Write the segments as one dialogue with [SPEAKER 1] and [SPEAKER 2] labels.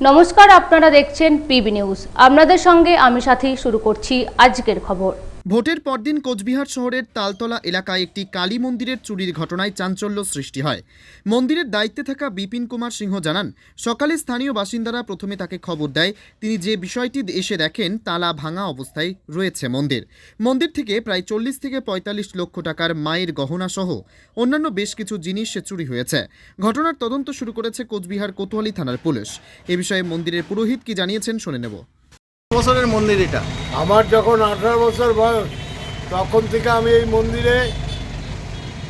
[SPEAKER 1] নমস্কার, আপনারা দেখছেন পিবি নিউজ। আপনাদের সঙ্গে আমি সাথী। শুরু করছি আজকের খবর।
[SPEAKER 2] ভোটের পরদিন কোচবিহার শহরের তালতলা এলাকায় একটি কালী মন্দিরের চুরির ঘটনায় চাঞ্চল্য সৃষ্টি হয়। মন্দিরের দায়িত্বে থাকা বিপিন কুমার সিংহ জানান, সকালে স্থানীয় বাসিন্দারা প্রথমে তাকে খবর দেয়। তিনি যে বিষয়টি এসে দেখেন, তালা ভাঙা অবস্থায় রয়েছে মন্দির থেকে প্রায় 40 থেকে 45 লক্ষ টাকার মায়ের গহনা সহ অন্যান্য বেশ কিছু জিনিস চুরি হয়েছে। ঘটনার তদন্ত শুরু করেছে কোচবিহার কোতোয়ালি থানার পুলিশ। এ বিষয়ে মন্দিরের পুরোহিত কি জানিয়েছেন শুনে নেব।
[SPEAKER 3] বছরের মন্দির এটা।
[SPEAKER 4] আমার যখন 18 বছর বয়স তখন থেকে আমি এই মন্দিরে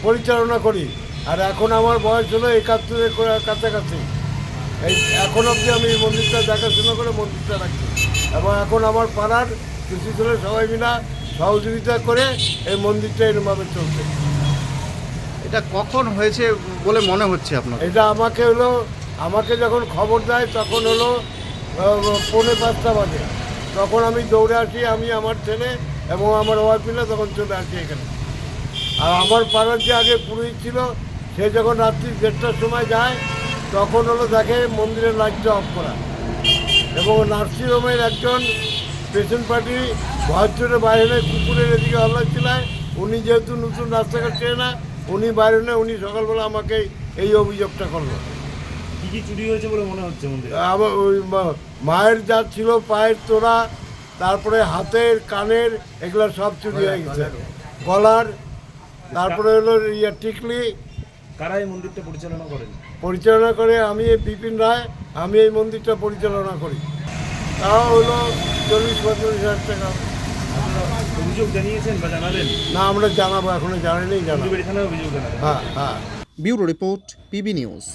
[SPEAKER 4] পরিচালনা করি, আর এখন আমার বয়স হলো 71-এর কাছাকাছি। এই এখন অবধি আমি এই মন্দিরটা দেখাশোনা করে মন্দিরটা রাখছি, এবং এখন আমার পাড়ার কিছু ছেলে সবাই মিলে সহযোগিতা করে এই মন্দিরটা এরকমভাবে চলছে।
[SPEAKER 3] এটা কখন হয়েছে বলে মনে হচ্ছে আপনার?
[SPEAKER 4] এটা আমাকে যখন খবর দেয় তখন হলো 4:45 বাজে। তখন আমি দৌড়ে আসি, আমি আমার ছেলে এবং আমার ওয়াইফ মিলে তখন চলে আসি এখানে। আর আমার পাড়ার যে আগে পুরোহিত ছিল, সে যখন রাত্রি 1:30টার সময় যায় তখন হলো দেখে মন্দিরের লাইটটা অফ করা, এবং নার্সিংহোমের একজন পেশেন্ট পার্টি ভয়চরে বাইরে কুকুরের এদিকে হল্লা ছিলায়। উনি যেহেতু নতুন রাস্তাঘাট চেয়ে না, উনি বাইরে নেই, উনি সকালবেলা আমাকে এই অভিযোগটা করলো।
[SPEAKER 5] কি কি চুরি হয়েছে বলে মনে হচ্ছে মন্দিরে?
[SPEAKER 4] আমার ওই মায়ের যা ছিল, পায়ের তোড়া, তারপরে হাতের কানের, এগুলো সব চুরি হয়ে গেছে, গলার, তারপরে হলো টিকলি।
[SPEAKER 5] কারা এই মন্দিরটা
[SPEAKER 4] পরিচালনা করে আমি এই বিপিন রায়, আমি এই মন্দিরটা পরিচালনা করি। তাও হলো 40-45 হাজার টাকা।
[SPEAKER 5] অভিযোগ জানিয়েছেন বা জানালেন?
[SPEAKER 4] না, আমরা জানাবো, এখনো জানালেই জানাবো।
[SPEAKER 5] থানায় অভিযোগ জানাবেন?
[SPEAKER 4] হ্যাঁ।
[SPEAKER 2] Bureau report, PB news.